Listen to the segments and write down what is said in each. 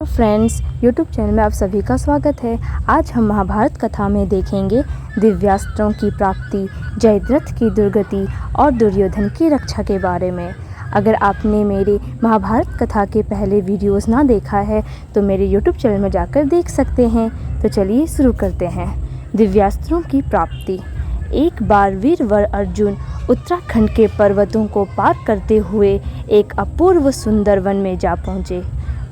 Friends, YouTube channel में आप सभी का स्वागत है। आज हम महाभारत कथा में देखेंगे दिव्यास्त्रों की प्राप्ति, जयद्रथ की दुर्गति और दुर्योधन की रक्षा के बारे में। अगर आपने मेरे महाभारत कथा के पहले वीडियोस ना देखा है तो मेरे यूट्यूब चैनल में जाकर देख सकते हैं। तो चलिए शुरू करते हैं। दिव्यास्त्रों की प्राप्ति। एक बार वीरवर अर्जुन उत्तराखंड के पर्वतों को पार करते हुए एक अपूर्व सुंदर वन में जा पहुँचे।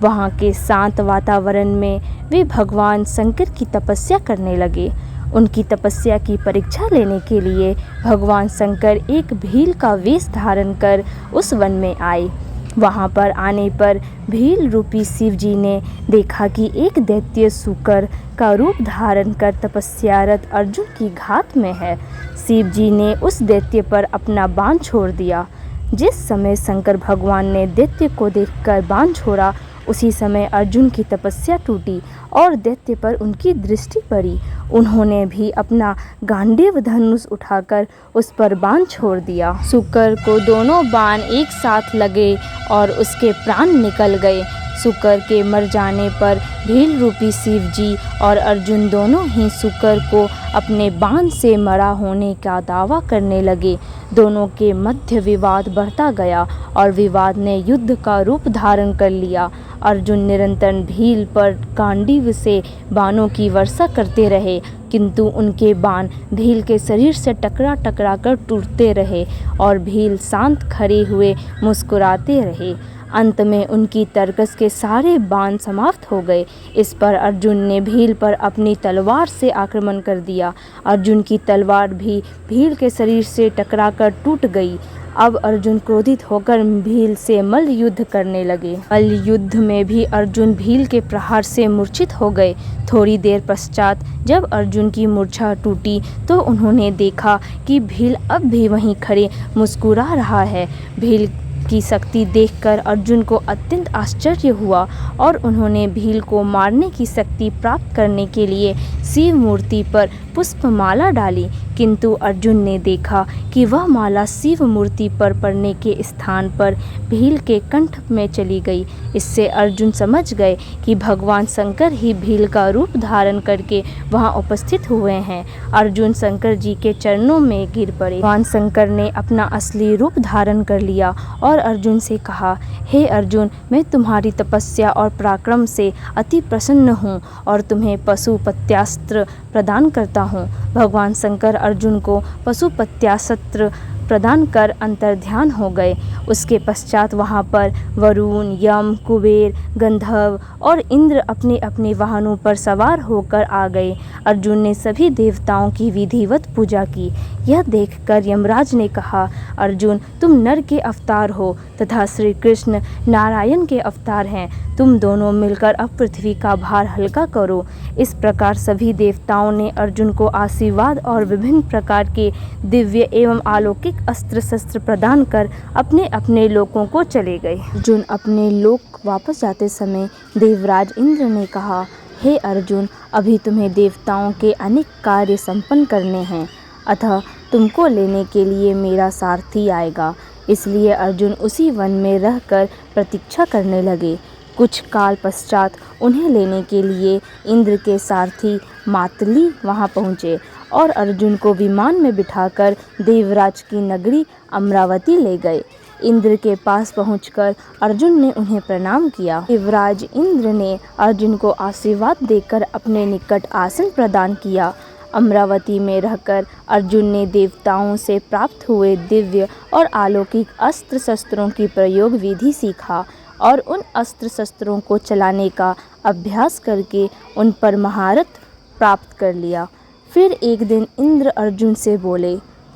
वहाँ के शांत वातावरण में वे भगवान शंकर की तपस्या करने लगे। उनकी तपस्या की परीक्षा लेने के लिए भगवान शंकर एक भील का वेश धारण कर उस वन में आए। वहाँ पर आने पर भील रूपी शिव जी ने देखा कि एक दैत्य शूकर का रूप धारण कर तपस्यारत अर्जुन की घात में है। शिव जी ने उस दैत्य पर अपना बाण छोड़ दिया। जिस समय शंकर भगवान ने दैत्य को देखकर बाण छोड़ा, उसी समय अर्जुन की तपस्या टूटी और दैत्य पर उनकी दृष्टि पड़ी। उन्होंने भी अपना गांडीव धनुष उठाकर उस पर बाण छोड़ दिया। शूकर को दोनों बाण एक साथ लगे और उसके प्राण निकल गए। शूकर के मर जाने पर भील रूपी शिव जी और अर्जुन दोनों ही शूकर को अपने बाण से मरा होने का दावा करने लगे। दोनों के मध्य विवाद बढ़ता गया और विवाद ने युद्ध का रूप धारण कर लिया। अर्जुन निरंतर भील पर गांडीव से बाणों की वर्षा करते रहे, किंतु उनके बाण भील के शरीर से टकरा कर टूटते रहे और भील शांत खड़े हुए मुस्कुराते रहे। अंत में उनकी तरकस के सारे बाण समाप्त हो गए। इस पर अर्जुन ने भील पर अपनी तलवार से आक्रमण कर दिया। अर्जुन की तलवार भी भील के शरीर से टकराकर टूट गई। अब अर्जुन क्रोधित होकर भील से मल्ल युद्ध करने लगे। मल्ल युद्ध में भी अर्जुन भील के प्रहार से मूर्छित हो गए। थोड़ी देर पश्चात जब अर्जुन की मूर्छा टूटी तो उन्होंने देखा कि भील अब भी वहीं खड़े मुस्कुरा रहा है। भील की शक्ति देखकर अर्जुन को अत्यंत आश्चर्य हुआ और उन्होंने भील को मारने की शक्ति प्राप्त करने के लिए शिव मूर्ति पर पुष्पमाला डाली, किंतु अर्जुन ने देखा कि वह माला शिव मूर्ति पर पड़ने के स्थान पर भील के कंठ में चली गई। इससे अर्जुन समझ गए कि भगवान शंकर ही भील का रूप धारण करके वहां उपस्थित हुए हैं। अर्जुन शंकर जी के चरणों में गिर पड़े। भगवान शंकर ने अपना असली रूप धारण कर लिया और अर्जुन से कहा, हे अर्जुन, मैं तुम्हारी तपस्या और पराक्रम से अति प्रसन्न हूँ और तुम्हें पशुपत्यास्त्र प्रदान करता हूँ। भगवान शंकर अर्जुन को पशुपत्यास्त्र प्रदान कर अंतर्ध्यान हो गए। उसके पश्चात वहाँ पर वरुण, यम, कुबेर, गंधर्व और इंद्र अपने अपने वाहनों पर सवार होकर आ गए। अर्जुन ने सभी देवताओं की विधिवत पूजा की। यह देखकर यमराज ने कहा, अर्जुन, तुम नर के अवतार हो तथा श्री कृष्ण नारायण के अवतार हैं। तुम दोनों मिलकर अब पृथ्वी का भार हल्का करो। इस प्रकार सभी देवताओं ने अर्जुन को आशीर्वाद और विभिन्न प्रकार के दिव्य एवं अलौकिक अस्त्र शस्त्र प्रदान कर अपने अपने लोकों को चले गए। अर्जुन अपने लोक वापस जाते समय देवराज इंद्र ने कहा, हे अर्जुन, अभी तुम्हें देवताओं के अनेक कार्य संपन्न करने हैं, अतः तुमको लेने के लिए मेरा सारथी आएगा। इसलिए अर्जुन उसी वन में रहकर प्रतीक्षा करने लगे। कुछ काल पश्चात उन्हें लेने के लिए इंद्र के सारथी मातली वहां पहुँचे और अर्जुन को विमान में बिठाकर देवराज की नगरी अमरावती ले गए। इंद्र के पास पहुंचकर अर्जुन ने उन्हें प्रणाम किया। देवराज इंद्र ने अर्जुन को आशीर्वाद देकर अपने निकट आसन प्रदान किया। अमरावती में रहकर अर्जुन ने देवताओं से प्राप्त हुए दिव्य और अलौकिक अस्त्र शस्त्रों की प्रयोग विधि सीखा और उन अस्त्र शस्त्रों को चलाने का अभ्यास करके उन पर महारत प्राप्त कर लिया। फिर एक दिन इंद्र अर्जुन से बोले,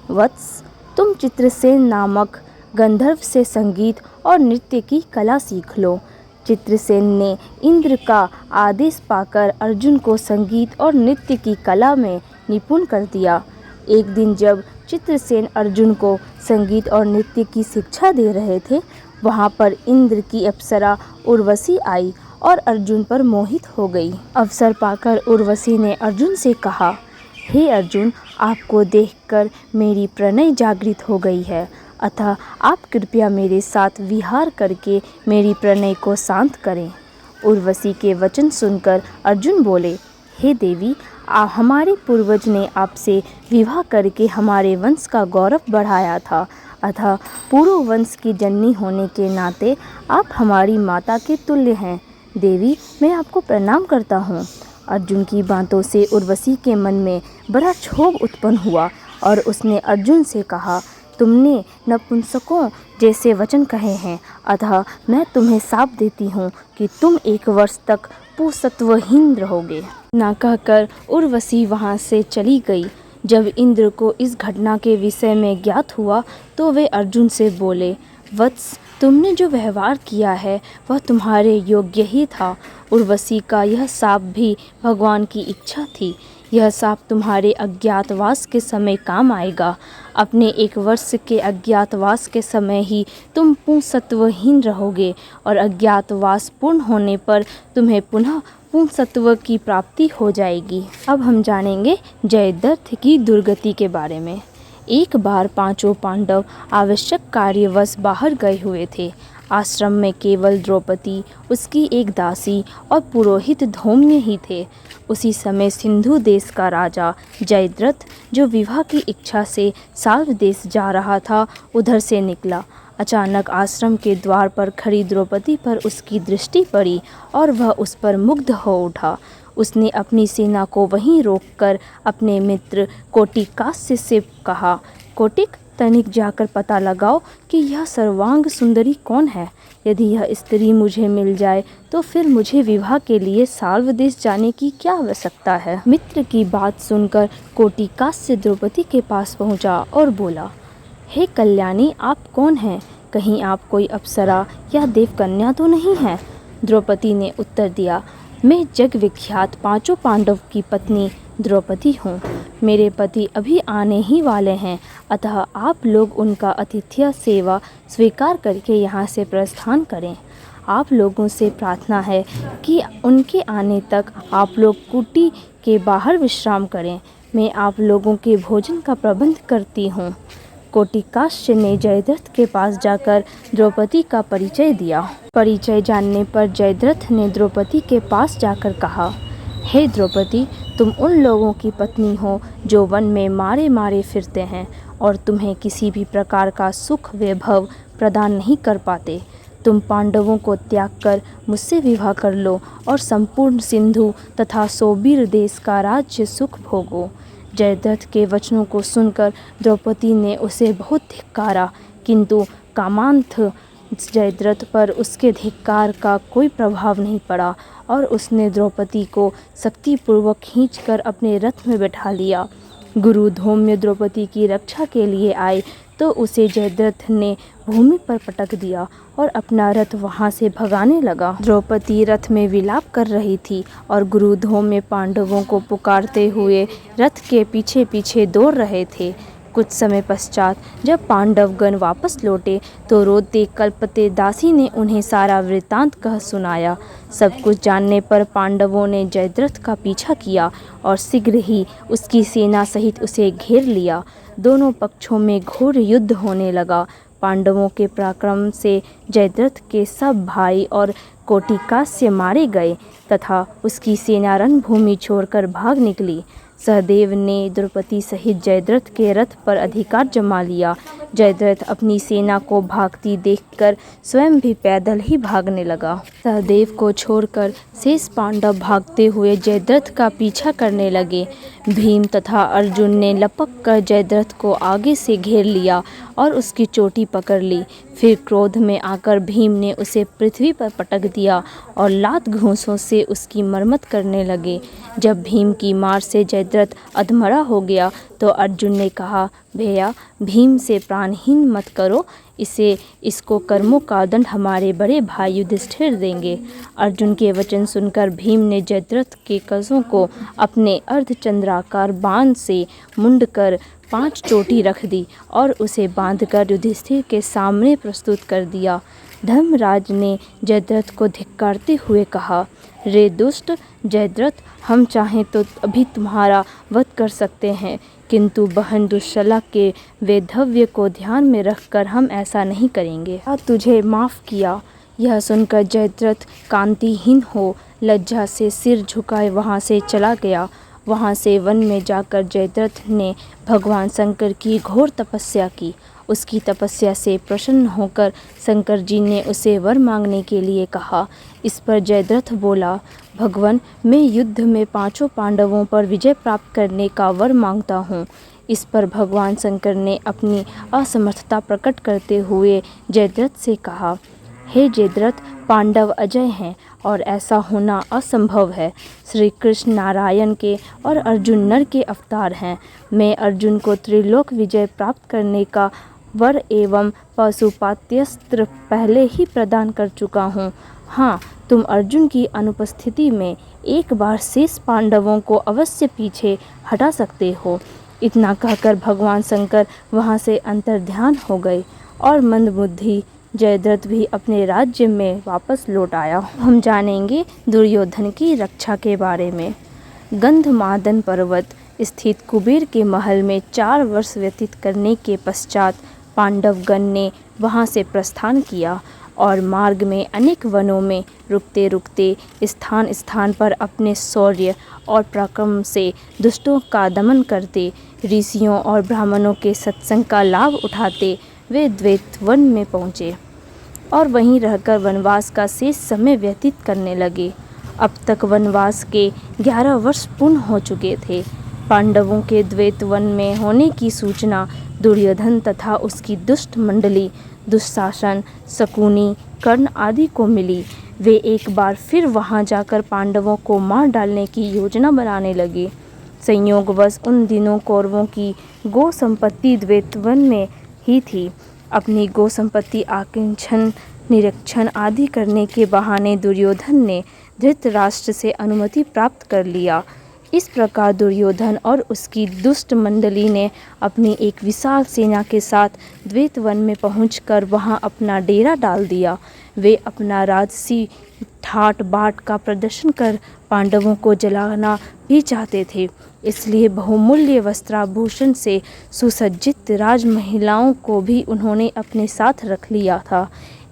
वत्स, तुम चित्रसेन नामक गंधर्व से संगीत और नृत्य की कला सीख लो। चित्रसेन ने इंद्र का आदेश पाकर अर्जुन को संगीत और नृत्य की कला में निपुण कर दिया। एक दिन जब चित्रसेन अर्जुन को संगीत और नृत्य की शिक्षा दे रहे थे, वहाँ पर इंद्र की अप्सरा उर्वशी आई और अर्जुन पर मोहित हो गई। अवसर पाकर उर्वशी ने अर्जुन से कहा, हे अर्जुन, आपको देखकर मेरी प्रणय जागृत हो गई है, अतः आप कृपया मेरे साथ विहार करके मेरी प्रणय को शांत करें। उर्वशी के वचन सुनकर अर्जुन बोले, हे देवी, हमारे पूर्वज ने आपसे विवाह करके हमारे वंश का गौरव बढ़ाया था, अतः पूर्व वंश की जननी होने के नाते आप हमारी माता के तुल्य हैं। देवी, मैं आपको प्रणाम करता हूँ। अर्जुन की बातों से उर्वशी के मन में बड़ा क्षोभ उत्पन्न हुआ और उसने अर्जुन से कहा, तुमने नपुंसकों जैसे वचन कहे हैं, अतः मैं तुम्हें शाप देती हूँ कि तुम 1 वर्ष तक पुंसत्वहीन रहोगे। ना कहकर उर्वशी वहाँ से चली गई। जब इंद्र को इस घटना के विषय में ज्ञात हुआ तो वे अर्जुन से बोले, वत्स, तुमने जो व्यवहार किया है वह तुम्हारे योग्य ही था। उर्वशी का यह शाप भी भगवान की इच्छा थी। यह शाप तुम्हारे अज्ञातवास के समय काम आएगा। अपने 1 वर्ष के अज्ञातवास के समय ही तुम पुंसत्वहीन रहोगे और अज्ञातवास पूर्ण होने पर तुम्हें पुनः पुंसत्व की प्राप्ति हो जाएगी। अब हम जानेंगे जयद्रथ की दुर्गति के बारे में। एक बार 5 पांडव आवश्यक कार्यवश बाहर गए हुए थे। आश्रम में केवल द्रौपदी, उसकी एक दासी और पुरोहित धौम्य ही थे। उसी समय सिंधु देश का राजा जयद्रथ, जो विवाह की इच्छा से साल्व देश जा रहा था, उधर से निकला। अचानक आश्रम के द्वार पर खड़ी द्रौपदी पर उसकी दृष्टि पड़ी और वह उस पर मुग्ध हो उठा। उसने अपनी सेना को वहीं रोककर अपने मित्र कोटिकास्य से कहा, कोटिक, तनिक जाकर पता लगाओ कि यह सर्वांग सुंदरी कौन है। यदि यह स्त्री मुझे मिल जाए तो फिर मुझे विवाह के लिए साल्व देश जाने की क्या आवश्यकता है। मित्र की बात सुनकर कोटिकास्य द्रौपदी के पास पहुंचा और बोला, हे कल्याणी, आप कौन हैं? कहीं आप कोई अप्सरा या देवकन्या तो नहीं हैं? द्रौपदी ने उत्तर दिया, मैं जग विख्यात 5 पांडव की पत्नी द्रौपदी हूँ। मेरे पति अभी आने ही वाले हैं, अतः आप लोग उनका आतिथ्य सेवा स्वीकार करके यहाँ से प्रस्थान करें। आप लोगों से प्रार्थना है कि उनके आने तक आप लोग कुटी के बाहर विश्राम करें। मैं आप लोगों के भोजन का प्रबंध करती हूँ। कोटिकास्य ने जयद्रथ के पास जाकर द्रौपदी का परिचय दिया। परिचय जानने पर जयद्रथ ने द्रौपदी के पास जाकर कहा, हे द्रौपदी, तुम उन लोगों की पत्नी हो जो वन में मारे मारे फिरते हैं और तुम्हें किसी भी प्रकार का सुख वैभव प्रदान नहीं कर पाते। तुम पांडवों को त्याग कर मुझसे विवाह कर लो और संपूर्ण सिंधु तथा सोबीर देश का राज्य सुख भोगो। जयद्रथ के वचनों को सुनकर द्रौपदी ने उसे बहुत धिक्कारा, किंतु कामांध जयद्रथ पर उसके धिक्कार का कोई प्रभाव नहीं पड़ा और उसने द्रौपदी को शक्तिपूर्वक खींचकर अपने रथ में बैठा लिया। गुरु धौम्य द्रौपदी की रक्षा के लिए आए तो उसे जयद्रथ ने भूमि पर पटक दिया और अपना रथ वहां से भगाने लगा। द्रौपदी रथ में विलाप कर रही थी और गुरु धौम्य पांडवों को पुकारते हुए रथ के पीछे पीछे दौड़ रहे थे। कुछ समय पश्चात जब पांडवगण वापस लौटे तो रोते कल्पते दासी ने उन्हें सारा वृत्तांत कह सुनाया। सब कुछ जानने पर पांडवों ने जयद्रथ का पीछा किया और शीघ्र ही उसकी सेना सहित उसे घेर लिया। दोनों पक्षों में घोर युद्ध होने लगा। पांडवों के पराक्रम से जयद्रथ के सब भाई और कोटिकास्य मारे गए तथा उसकी सेना रणभूमि छोड़कर भाग निकली। सहदेव ने द्रौपदी सहित जयद्रथ के रथ पर अधिकार जमा लिया। जयद्रथ अपनी सेना को भागती देखकर स्वयं भी पैदल ही भागने लगा। सहदेव को छोड़कर शेष पांडव भागते हुए जयद्रथ का पीछा करने लगे। भीम तथा अर्जुन ने लपक कर जयद्रथ को आगे से घेर लिया और उसकी चोटी पकड़ ली। फिर क्रोध में आकर भीम ने उसे पृथ्वी पर पटक दिया और लात घूंसों से उसकी मरम्मत करने लगे। जब भीम की मार से जयद्रथ अधमरा हो गया तो अर्जुन ने कहा, भैया, भीम से प्राणहीन मत करो, इसको कर्मों का दंड हमारे बड़े भाई युधिष्ठिर देंगे। अर्जुन के वचन सुनकर भीम ने जयद्रथ के कशों को अपने अर्धचंद्राकार बाण से मुंड कर 5 चोटी रख दी और उसे बांधकर युधिष्ठिर के सामने प्रस्तुत कर दिया। धर्मराज ने जयद्रथ को धिक्कारते हुए कहा, रे दुष्ट जयद्रथ, हम चाहें तो अभी तुम्हारा वध कर सकते हैं, किंतु बहन दुश्शला के वैधव्य को ध्यान में रखकर हम ऐसा नहीं करेंगे। तुझे माफ़ किया, यह सुनकर जयद्रथ कांतिहीन हो लज्जा से सिर झुकाए वहाँ से चला गया। वहाँ से वन में जाकर जयद्रथ ने भगवान शंकर की घोर तपस्या की। उसकी तपस्या से प्रसन्न होकर शंकर जी ने उसे वर मांगने के लिए कहा। इस पर जयद्रथ बोला, भगवान, मैं युद्ध में 5 पांडवों पर विजय प्राप्त करने का वर मांगता हूँ। इस पर भगवान शंकर ने अपनी असमर्थता प्रकट करते हुए जयद्रथ से कहा, हे जयद्रथ, पांडव अजय हैं और ऐसा होना असंभव है। श्री कृष्ण नारायण के और अर्जुन नर के अवतार हैं। मैं अर्जुन को त्रिलोक विजय प्राप्त करने का वर एवं पाशुपतास्त्र पहले ही प्रदान कर चुका हूँ। हाँ, तुम अर्जुन की अनुपस्थिति में एक बार शेष पांडवों को अवश्य पीछे हटा सकते हो। इतना कहकर भगवान शंकर वहाँ से अंतर्ध्यान हो गए और मंदबुद्धि जयद्रथ भी अपने राज्य में वापस लौट आया। हम जानेंगे दुर्योधन की रक्षा के बारे में। गंधमादन पर्वत स्थित कुबेर के महल में 4 वर्ष व्यतीत करने के पश्चात पांडवगण ने वहां से प्रस्थान किया और मार्ग में अनेक वनों में रुकते रुकते स्थान स्थान पर अपने शौर्य और पराक्रम से दुष्टों का दमन करते, ऋषियों और ब्राह्मणों के सत्संग का लाभ उठाते वे द्वैत वन में पहुँचे और वहीं रहकर वनवास का शेष समय व्यतीत करने लगे। अब तक वनवास के 11 वर्ष पूर्ण हो चुके थे। पांडवों के द्वैत वन में होने की सूचना दुर्योधन तथा उसकी दुष्ट मंडली दुशासन, शकुनी, कर्ण आदि को मिली। वे एक बार फिर वहां जाकर पांडवों को मार डालने की योजना बनाने लगे। संयोगवश उन दिनों कौरवों की गो संपत्ति द्वैत वन में ही थी। अपनी गो संपत्ति आकिंचन, निरीक्षण आदि करने के बहाने दुर्योधन ने धृतराष्ट्र से अनुमति प्राप्त कर लिया। इस प्रकार दुर्योधन और उसकी दुष्ट मंडली ने अपनी एक विशाल सेना के साथ द्वैत वन में पहुंचकर वहां अपना डेरा डाल दिया। वे अपना राजसी ठाट बाट का प्रदर्शन कर पांडवों को जलाना भी चाहते थे। इसलिए बहुमूल्य वस्त्राभूषण से सुसज्जित राजमहिलाओं को भी उन्होंने अपने साथ रख लिया था।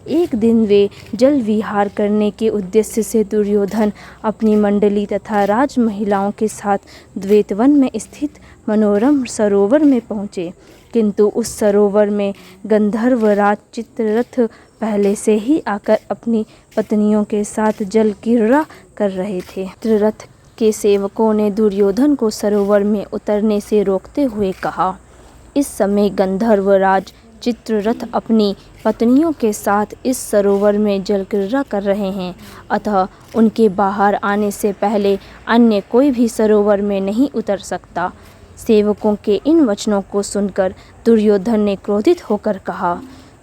एक दिन वे जल विहार करने के उद्देश्य से दुर्योधन अपनी मंडली तथा राजमहिलाओं के साथ द्वैतवन में स्थित मनोरम सरोवर में पहुँचे, किंतु उस सरोवर में गंधर्वराज चित्ररथ पहले से ही आकर अपनी पत्नियों के साथ जल क्रीड़ा कर रहे थे। चित्ररथ के सेवकों ने दुर्योधन को सरोवर में उतरने से रोकते हुए कहा, इस समय गंधर्वराज चित्ररथ अपनी पत्नियों के साथ इस सरोवर में जल क्रीड़ा कर रहे हैं, अतः उनके बाहर आने से पहले अन्य कोई भी सरोवर में नहीं उतर सकता। सेवकों के इन वचनों को सुनकर दुर्योधन ने क्रोधित होकर कहा,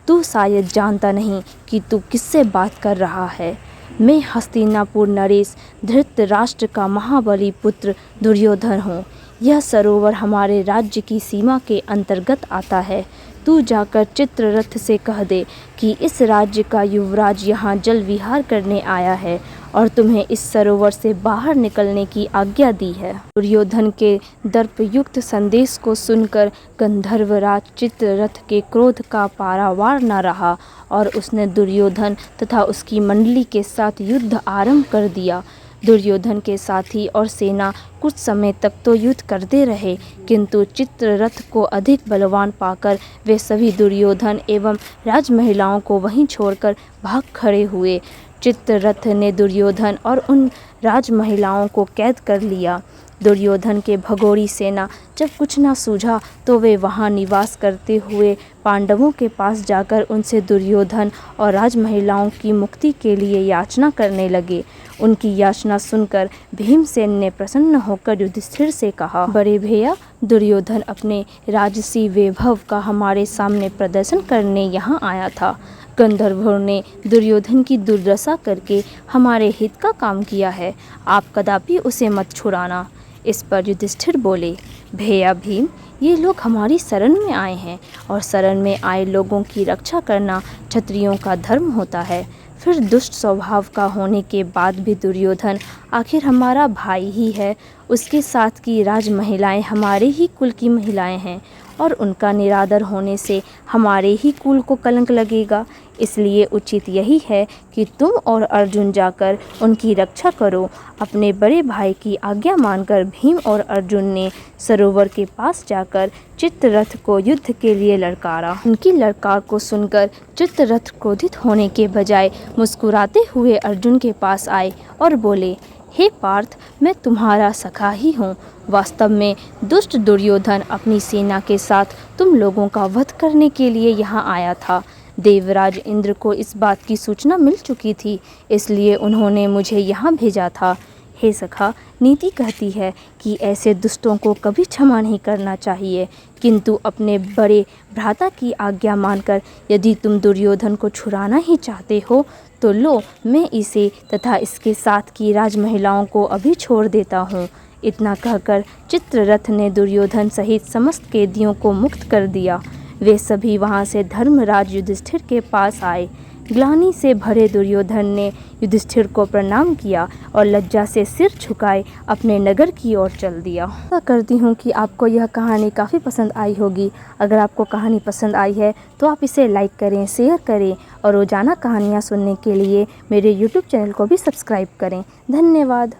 तू शायद जानता नहीं कि तू किससे बात कर रहा है। मैं हस्तिनापुर नरेश धृतराष्ट्र का महाबली पुत्र दुर्योधन हूँ। यह सरोवर हमारे राज्य की सीमा के अंतर्गत आता है। तू जाकर चित्ररथ से कह दे कि इस राज्य का युवराज यहाँ जल विहार करने आया है और तुम्हें इस सरोवर से बाहर निकलने की आज्ञा दी है। दुर्योधन के दर्पयुक्त संदेश को सुनकर गंधर्वराज चित्ररथ के क्रोध का पारावार न रहा और उसने दुर्योधन तथा उसकी मंडली के साथ युद्ध आरंभ कर दिया। दुर्योधन के साथी और सेना कुछ समय तक तो युद्ध करते रहे, किंतु चित्ररथ को अधिक बलवान पाकर वे सभी दुर्योधन एवं राजमहिलाओं को वहीं छोड़कर भाग खड़े हुए। चित्ररथ ने दुर्योधन और उन राजमहिलाओं को कैद कर लिया। दुर्योधन के भगोड़ी सेना जब कुछ न सूझा तो वे वहां निवास करते हुए पांडवों के पास जाकर उनसे दुर्योधन और राजमहिलाओं की मुक्ति के लिए याचना करने लगे। उनकी याचना सुनकर भीमसेन ने प्रसन्न होकर युधिष्ठिर से कहा, बड़े भैया, दुर्योधन अपने राजसी वैभव का हमारे सामने प्रदर्शन करने यहाँ आया था। गंधर्वों ने दुर्योधन की दुर्दशा करके हमारे हित का काम किया है। आप कदापि उसे मत छुड़ाना। इस पर युधिष्ठिर बोले, भैया भीम, ये लोग हमारी शरण में आए हैं और शरण में आए लोगों की रक्षा करना क्षत्रियों का धर्म होता है। फिर दुष्ट स्वभाव का होने के बाद भी दुर्योधन आखिर हमारा भाई ही है। उसके साथ की राजमहिलाएं हमारे ही कुल की महिलाएं हैं और उनका निरादर होने से हमारे ही कुल को कलंक लगेगा। इसलिए उचित यही है कि तुम और अर्जुन जाकर उनकी रक्षा करो। अपने बड़े भाई की आज्ञा मानकर भीम और अर्जुन ने सरोवर के पास जाकर चित्ररथ को युद्ध के लिए ललकारा। उनकी ललकार को सुनकर चित्ररथ क्रोधित होने के बजाय मुस्कुराते हुए अर्जुन के पास आए और बोले, हे पार्थ, मैं तुम्हारा सखा ही हूँ। वास्तव में दुष्ट दुर्योधन अपनी सेना के साथ तुम लोगों का वध करने के लिए यहाँ आया था। देवराज इंद्र को इस बात की सूचना मिल चुकी थी, इसलिए उन्होंने मुझे यहाँ भेजा था। हे सखा, नीति कहती है कि ऐसे दुष्टों को कभी क्षमा नहीं करना चाहिए, किंतु अपने बड़े भ्राता की आज्ञा मानकर यदि तुम दुर्योधन को छुड़ाना ही चाहते हो तो लो, मैं इसे तथा इसके साथ की राजमहिलाओं को अभी छोड़ देता हूँ। इतना कहकर चित्ररथ ने दुर्योधन सहित समस्त कैदियों को मुक्त कर दिया। वे सभी वहाँ से धर्मराज युधिष्ठिर के पास आए। ग्लानि से भरे दुर्योधन ने युधिष्ठिर को प्रणाम किया और लज्जा से सिर झुकाए अपने नगर की ओर चल दिया। आशा करती हूँ कि आपको यह कहानी काफ़ी पसंद आई होगी। अगर आपको कहानी पसंद आई है तो आप इसे लाइक करें, शेयर करें और रोज़ाना कहानियाँ सुनने के लिए मेरे YouTube चैनल को भी सब्सक्राइब करें। धन्यवाद।